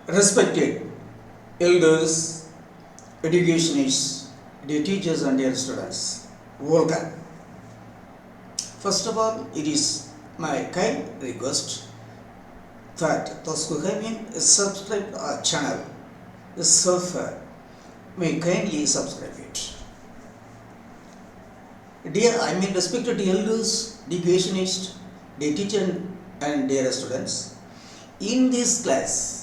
Respected elders, educationists, dear teachers and dear students, welcome. First of all, it is my kind request that those who haven't subscribed our channel so far may kindly subscribe it. Dear, respected elders, educationists, dear teachers and dear students, in this class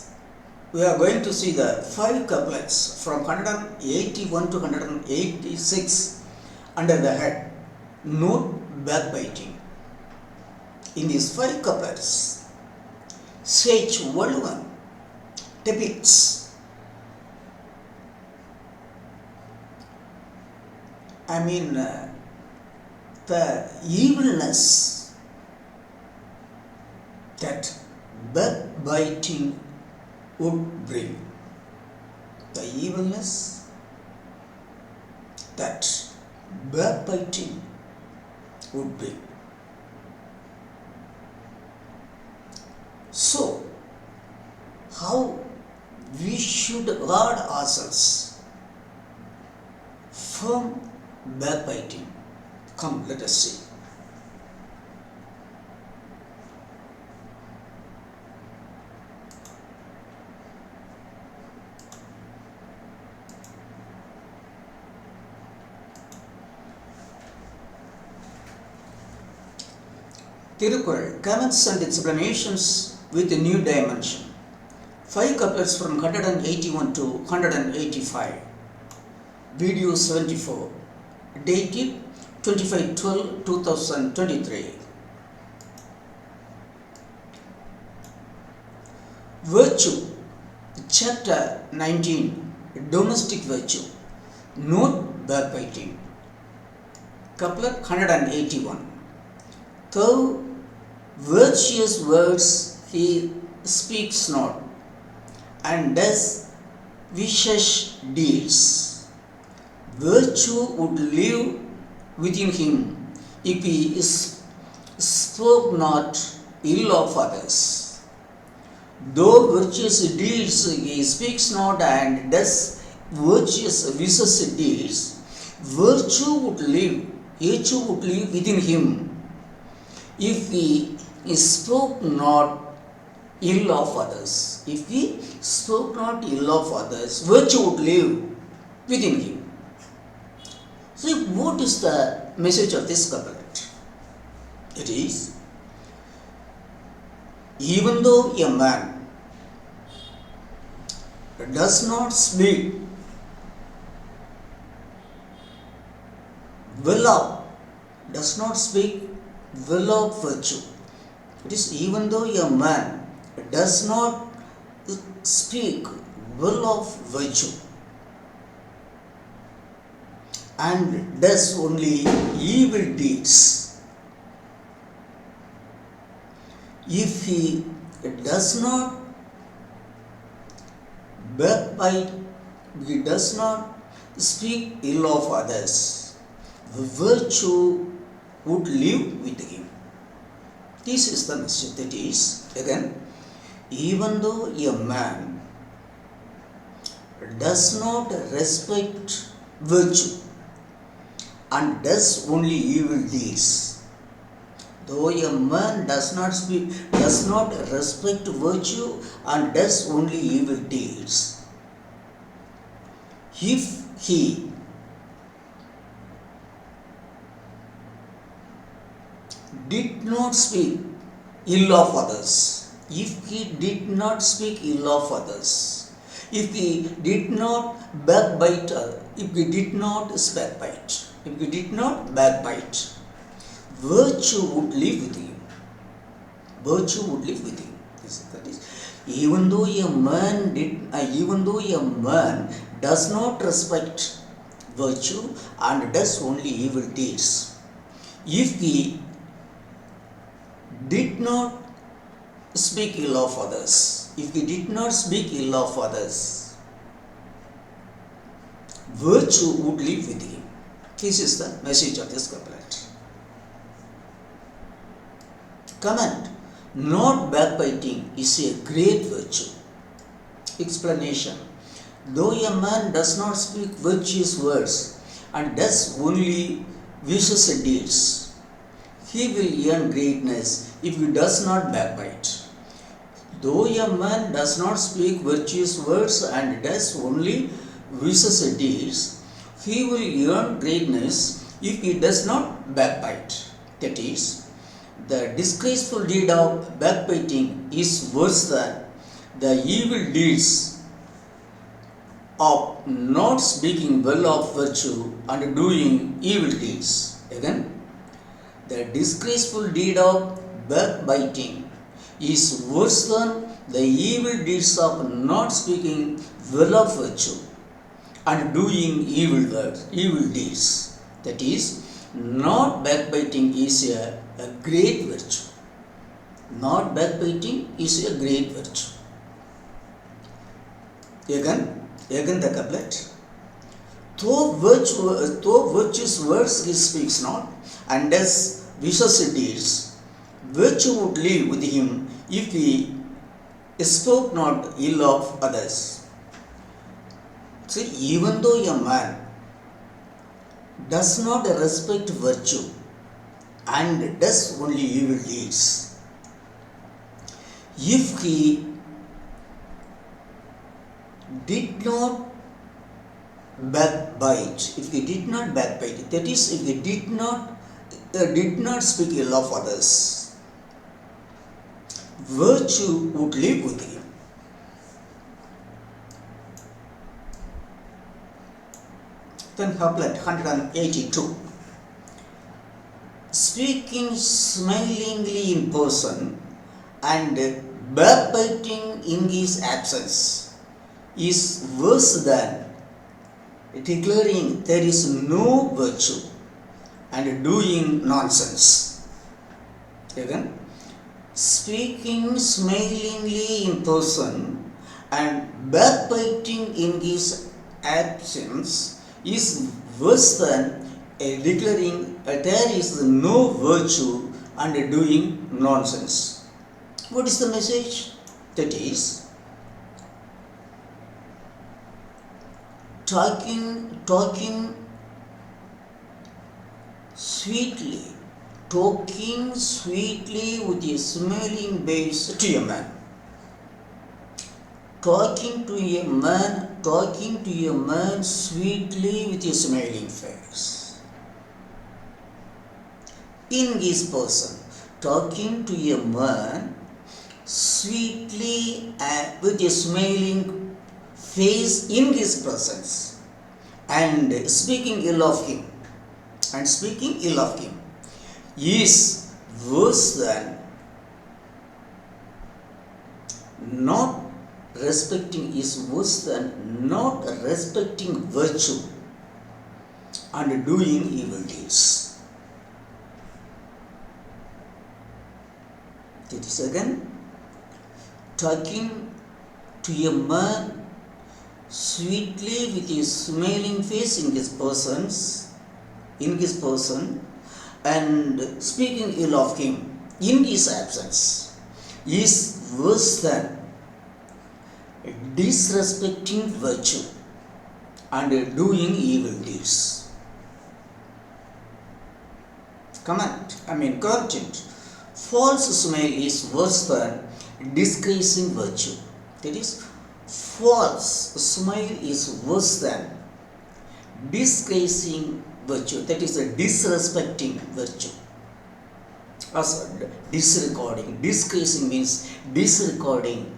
we are going to see the 5 couplets from 181 to 186 under the head Note Backbiting. In these 5 couplets, sage Walluvan depicts the evilness that backbiting would bring. The evilness that backbiting would bring. So, how we should guard ourselves from backbiting? Come, let us see. Tirukkural comments and explanations with a new dimension. 5 couplets from 181 to 185. Video 74. Dated 25/12/2023. Virtue. Chapter 19. Domestic virtue. Note backbiting. Couplet 181. Though virtuous words he speaks not, and does vicious deeds, virtue would live within him if he spoke not ill of others. Though virtuous deeds he speaks not and does vicious deeds, virtue would live within him if he spoke not ill of others. If he spoke not ill of others, virtue would live within him. So, what is the message of this couplet? It is, even though a man does not speak well of virtue, it is even though a man does not speak well of virtue and does only evil deeds, if he does not backbite, he does not speak ill of others, the virtue would live with him. This is the message. That is, again, even though a man does not respect virtue and does only evil deeds, though a man does not respect virtue and does only evil deeds, if he did not speak ill of others, if he did not speak ill of others, if he did not backbite, if he did not backbite, virtue would live with him. Virtue would live with him. That is, even though a man does not respect virtue and does only evil deeds, if he did not speak ill of others, virtue would live with him. This is the message of this couplet. Comment. Not backbiting is a great virtue. Explanation. Though a man does not speak virtuous words and does only vicious deeds, he will earn greatness if he does not backbite. Though a man does not speak virtuous words and does only vicious deeds, he will earn greatness if he does not backbite. That is, the disgraceful deed of backbiting is worse than the evil deeds of not speaking well of virtue and doing evil deeds. Again, the disgraceful deed of backbiting is worse than the evil deeds of not speaking well of virtue and doing evil deeds. That is, not backbiting is a great virtue. Not backbiting is a great virtue. Again the couplet. Though virtuous words he speaks not, and does vicious deeds, virtue would live with him if he spoke not ill of others. See, even though a man does not respect virtue and does only evil deeds, if he did not backbite, that is, if he did not speak ill of others, virtue would live with him. Then couplet 182. Speaking smilingly in person and backbiting in his absence is worse than declaring there is no virtue and doing nonsense. Again, speaking smilingly in person and backbiting in his absence is worse than declaring there is no virtue and doing nonsense. What is the message? That is, talking sweetly with a smiling face to a man. Talking to a man sweetly with a smiling face. In his person, talking to a man sweetly with a smiling face in his presence and speaking ill of him is worse than not respecting virtue and doing evil deeds. That is again, talking to a man sweetly with a smiling face in his person and speaking ill of him in his absence is worse than disrespecting virtue and doing evil deeds. Content. False smile is worse than disgracing virtue. That is, false smile is worse than disgracing virtue. That is, disrespecting virtue. Also, disregarding. Disgracing means disregarding.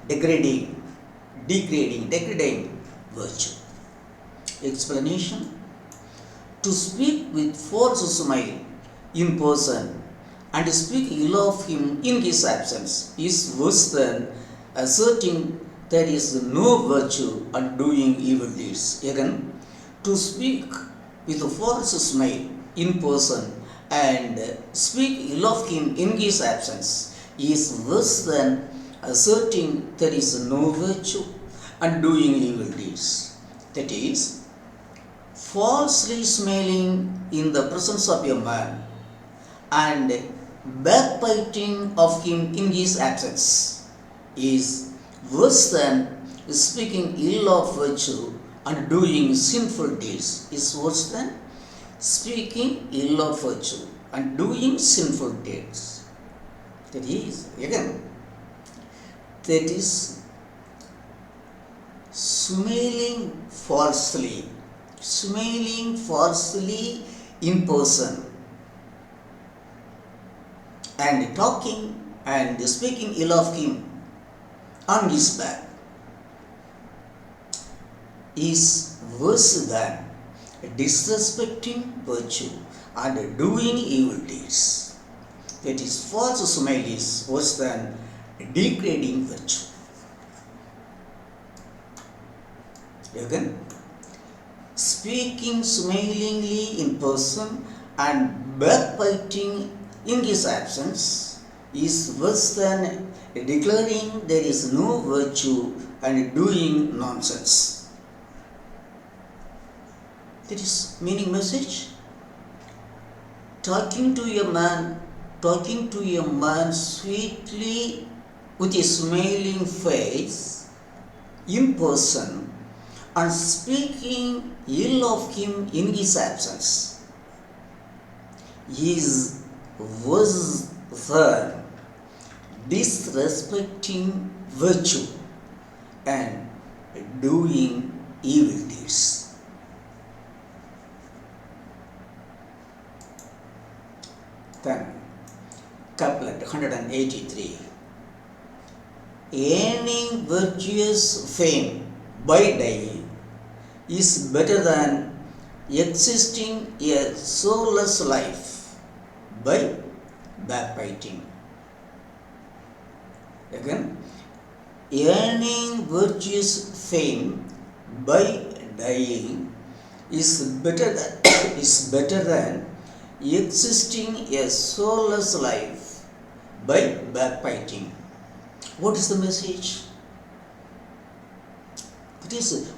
Degrading virtue. Explanation. To speak with false smile in person and speak ill of him in his absence is worse than asserting there is no virtue and doing evil deeds. Again, to speak with a false smile in person and speak ill of him in his absence is worse than asserting there is no virtue and doing evil deeds. That is, falsely smiling in the presence of a man and backbiting of him in his absence is worse than speaking ill of virtue and doing sinful deeds. Is worse than speaking ill of virtue and doing sinful deeds. That is, again, that is smiling falsely in person and talking and speaking ill of him on his back is worse than disrespecting virtue and doing evil deeds. That is, false smile is worse than degrading virtue. Again, speaking smilingly in person and backbiting in his absence is worse than declaring there is no virtue and doing nonsense. That is meaning message. Talking to a man sweetly with a smiling face in person and speaking ill of him in his absence is worse than disrespecting virtue and doing evil deeds. Then, couplet 183. Earning virtuous fame by dying is better than existing a soulless life by backbiting. Again, earning virtuous fame by dying is better than existing a soulless life by backbiting. What is the message?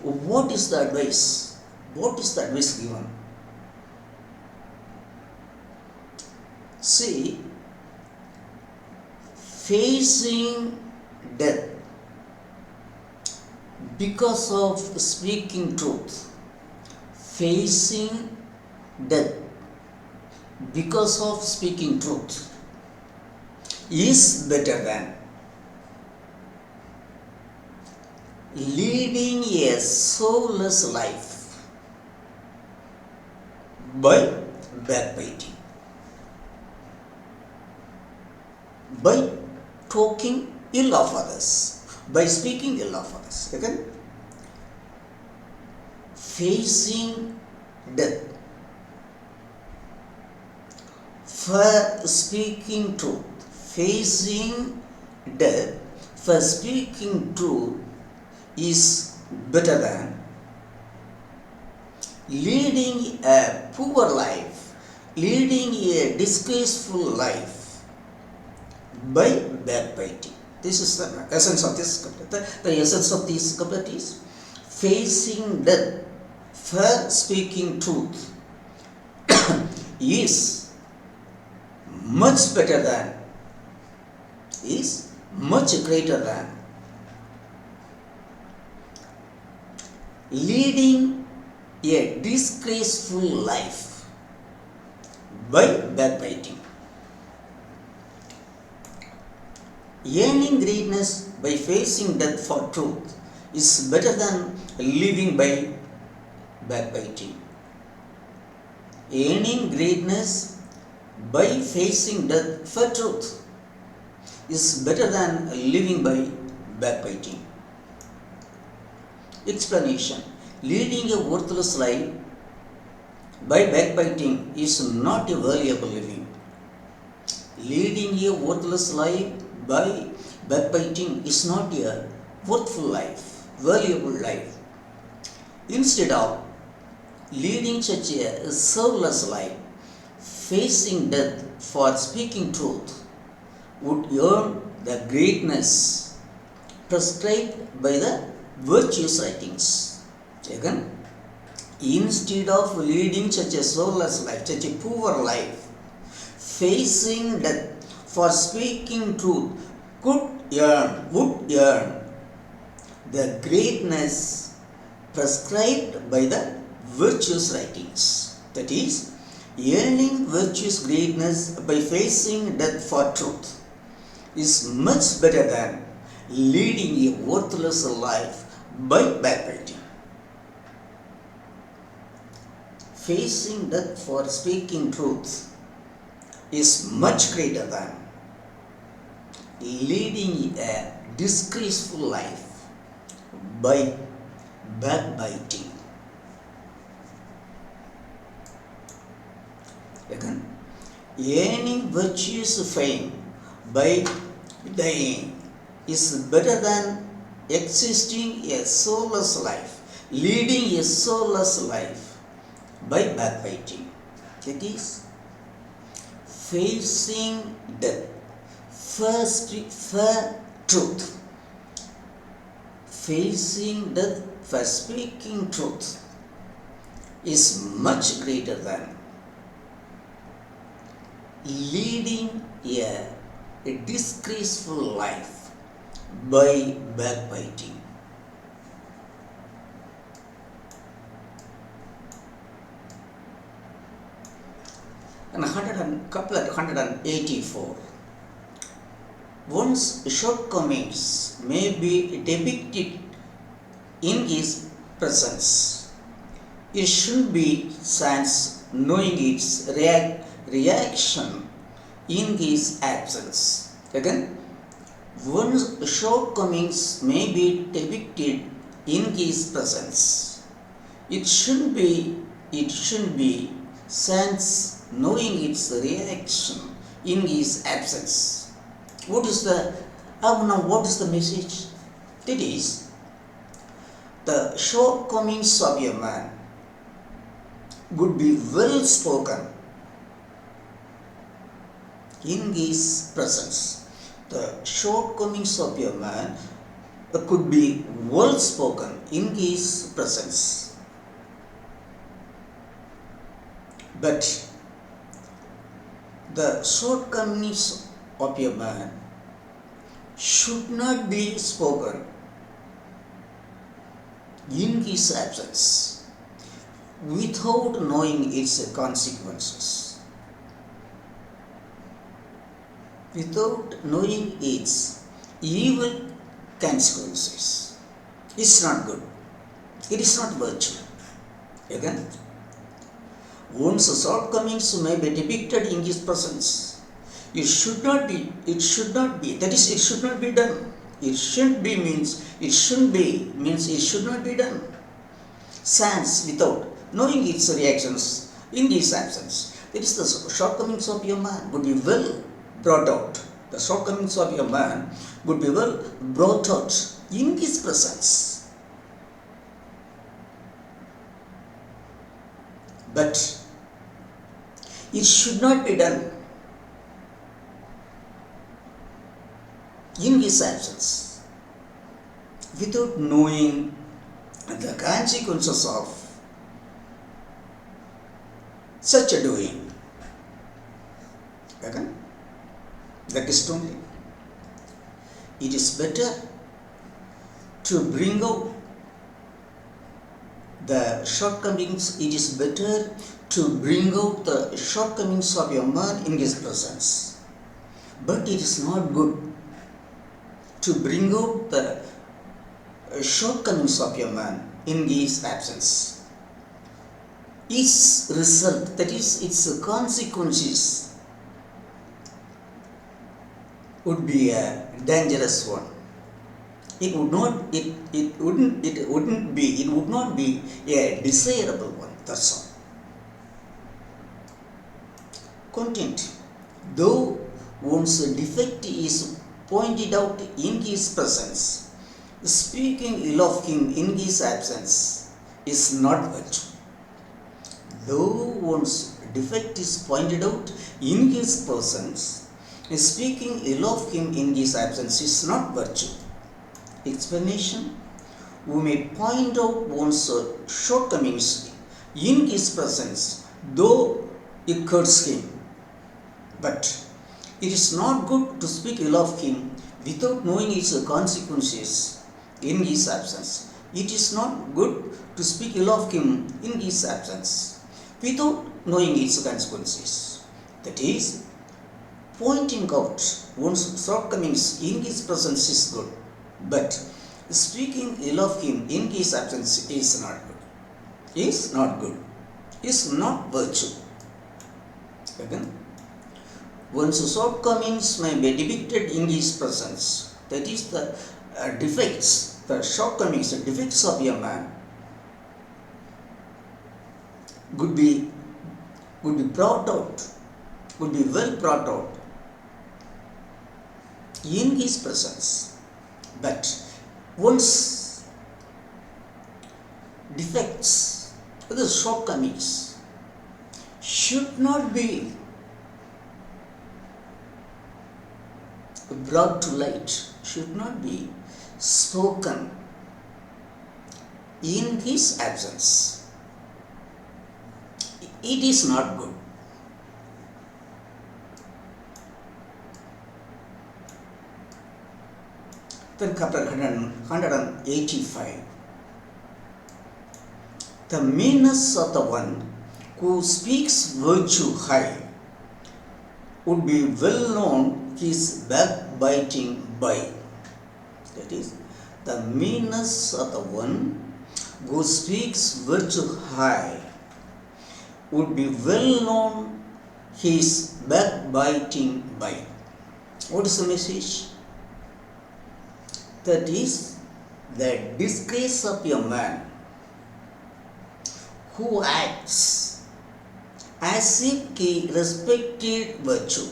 What is the advice? What is the advice given? See, facing death because of speaking truth. Facing death because of speaking truth is better than leading a soulless life by backbiting, by talking ill of others, by speaking ill of others. Again, facing death for speaking truth. Facing death for speaking truth is better than leading a poor life, leading a disgraceful life by backbiting. This is the essence of this couplet. The essence of this couplet is facing death for speaking truth is much better than, is much greater than leading a disgraceful life by backbiting. Earning greatness by facing death for truth is better than living by backbiting. Earning greatness by facing death for truth is better than living by backbiting. Explanation. Leading a worthless life by backbiting is not a valuable living. Leading a worthless life by backbiting is not a worthful life, valuable life. Instead of leading such a soulless life, facing death for speaking truth would earn the greatness prescribed by the virtuous writings. Again, instead of leading such a soulless life, such a poor life, facing death for speaking truth would earn the greatness prescribed by the virtuous writings. That is, yearning virtuous greatness by facing death for truth is much better than leading a worthless life by backbiting. Facing death for speaking truth is much greater than leading a disgraceful life by backbiting. Again, earning virtuous fame by dying is better than existing a soulless life, leading a soulless life by backbiting. That is, facing death for truth. Facing death for speaking truth is much greater than leading a disgraceful life by backbiting. And couplet 184. One's shortcomings may be depicted in his presence. It should be sense knowing its reaction in his absence. Again, one's shortcomings may be depicted in his presence. It should be sense knowing its reaction in his absence. What is the message? That is, the shortcomings of a man would be well spoken in his presence. The shortcomings of a man could be well spoken in his presence. But the shortcomings of a man should not be spoken in his absence without knowing its consequences. Without knowing its evil consequences. It's not good. It is not virtue. Again, one's shortcomings may be depicted in his presence. It should not be, that is, it should not be done. It should not be done. Sans without knowing its reactions in his absence. That is, the shortcomings of your man would be well brought out. The shortcomings of your man would be well brought out in his presence. But it should not be done in his absence without knowing the consequences of such a doing. Okay? That is only. It is better to bring out the shortcomings. It is better to bring out the shortcomings of your man in his presence. But it is not good to bring out the shortcomings of your man in his absence. Its result, that is, its consequences, would be a dangerous one. It would not be a desirable one. That's all. Content. Though one's defect is pointed out in his presence, speaking ill of him in his absence is not virtue. Though one's defect is pointed out in his presence, speaking ill of him in his absence is not virtue. Explanation: we may point out one's shortcomings in his presence, though it hurts him. But it is not good to speak ill of him without knowing its consequences in his absence. It is not good to speak ill of him in his absence without knowing its consequences. That is, pointing out one's shortcomings in his presence is good, but speaking ill of him in his absence is not good. Is not good. Is not virtue. Again, one's shortcomings may be depicted in his presence. That is, the defects, the shortcomings, the defects of a man could be brought out, could be well brought out in his presence. But one's defects, the shortcomings, should not be brought to light, should not be spoken in his absence. It is not good. Then couplet 185. The meanness of the one who speaks virtue high would be well known his backbiting by. That is, the meanness of the one who speaks virtue high would be well known his backbiting by. What is the message? That is, the disgrace of a man who acts as if he respected virtue.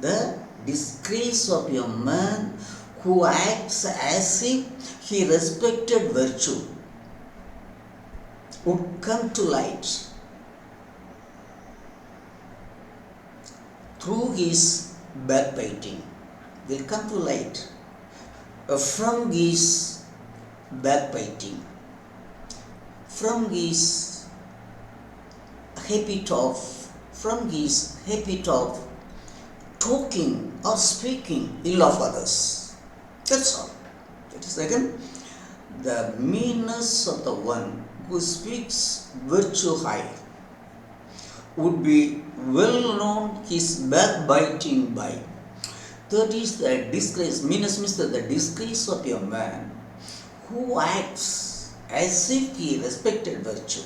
The disgrace of a man who acts as if he respected virtue would come to light through his backbiting. Will come to light from his backbiting, from his habit of talking or speaking ill of others. That's all. That is again the meanness of the one who speaks virtue high would be well known his backbiting by. That is the disgrace. Meanness means that the disgrace of a man who acts as if he respected virtue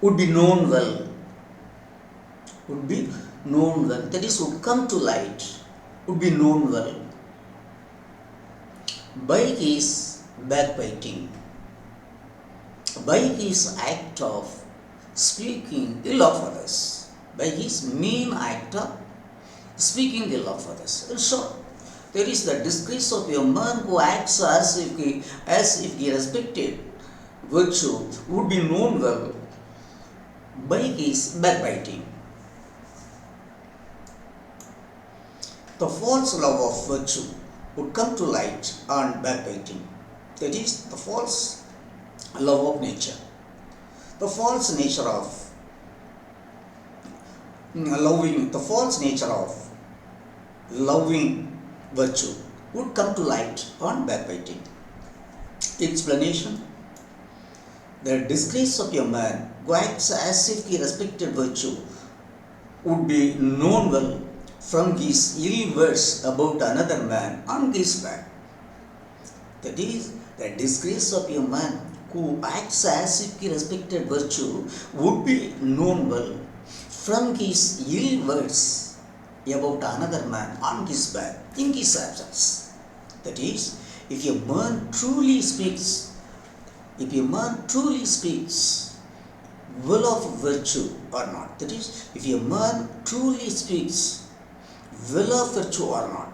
would be known well. Would be known well. That is, would come to light, would be known well by his backbiting, by his act of speaking ill of others, by his mean act of speaking ill of others. In short, there is the disgrace of a man who acts as if he respected virtue would be known well by his backbiting. The false love of virtue would come to light on backbiting. That is, the false love of nature, the false nature of loving virtue would come to light on backbiting. Explanation: the disgrace of a man who acts as if he respected virtue would be known well from his ill words about another man on his back. That is, the disgrace of a man who acts as if he respected virtue would be known well from his ill words about another man on his back in his absence. That is, if a man truly speaks well of virtue or not, that is, if a man truly speaks well of virtue or not,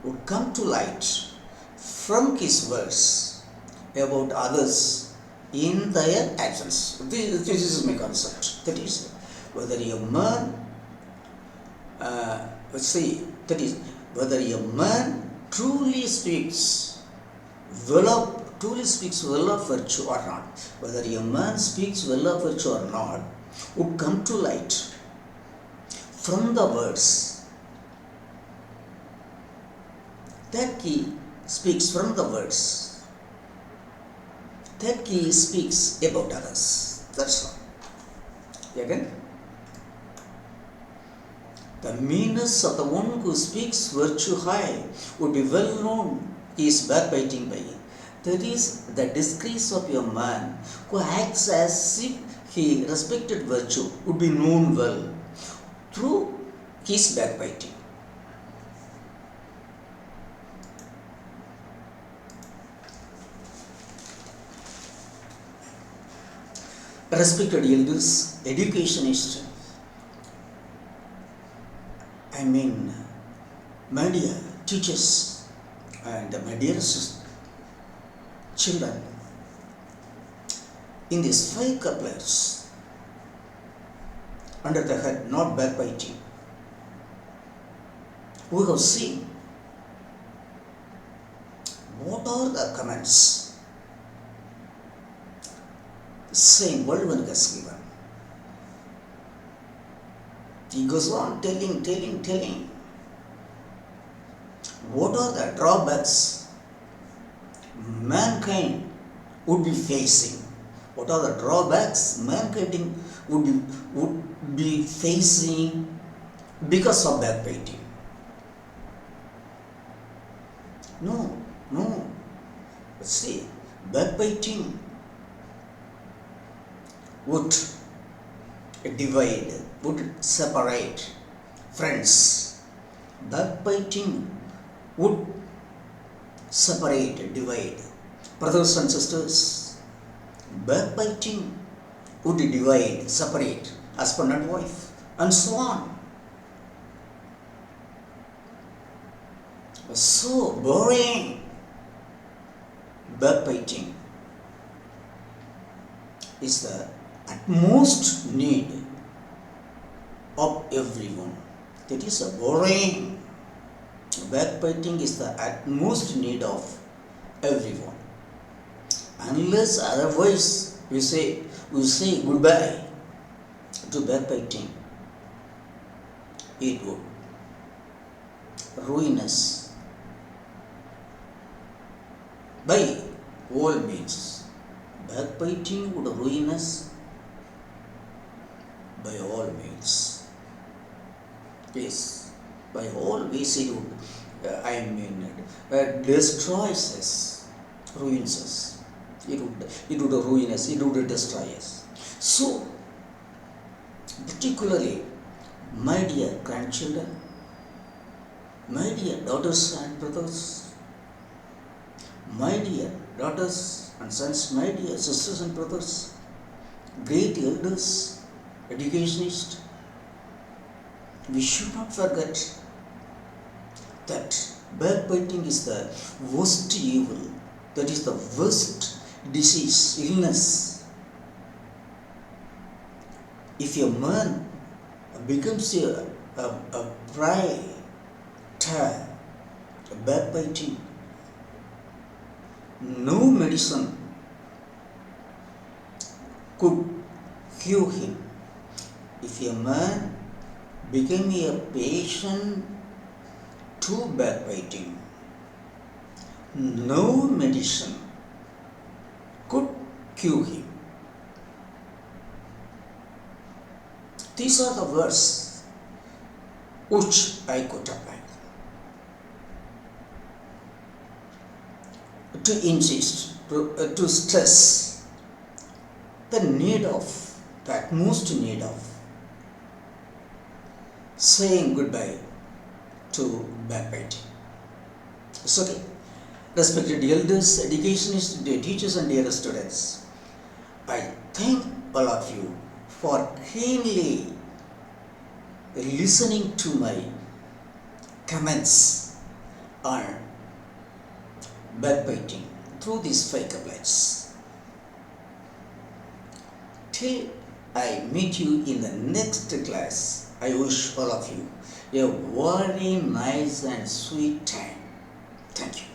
would come to light from his words about others in their absence. This is my concept. That is, whether a man, whether a man truly speaks well of virtue or not, whether a man speaks well of virtue or not, would come to light from the words That key speaks from the words. That key speaks about others. That's all. Again, the meanness of the one who speaks virtue high would be well known. He is backbiting by. That is the disgrace of a man who acts as if he respected virtue would be known well through his backbiting. Respected elders, educationists, my dear teachers and my dearest children, in these 5 couplets under the head not backbiting, we have seen what are the comments Saint Worldman has given. He goes on telling. What are the drawbacks mankind would be facing? What are the drawbacks mankind would be facing because of backbiting? No. See, backbiting would divide, would separate friends. Backbiting would separate, divide brothers and sisters. Backbiting would divide, separate husband and wife, and so on. So boring. Backbiting is the utmost need of everyone. That is a boring. Backbiting is the utmost need of everyone. Unless otherwise we say goodbye to backbiting, it would ruin us by all means. Backbiting would ruin us by all means. Yes, by all means it would, destroys us, ruins us. It would ruin us, it would destroy us. So, particularly, my dear grandchildren, my dear daughters and brothers, my dear daughters and sons, my dear sisters and brothers, great elders, educationists, we should not forget that backbiting is the worst evil, that is the worst disease, illness. If a man becomes a prey to backbiting, no medicine could cure him. If a man became a patient to backbiting, no medicine could cure him. These are the words which I could apply to insist, to stress the need of, the utmost need of saying goodbye to backbiting. It's okay. Respected elders, educationists, dear teachers and dear students, I thank all of you for keenly listening to my comments on backbiting through these 5 couplets. Till I meet you in the next class, I wish all of you a very nice and sweet time. Thank you.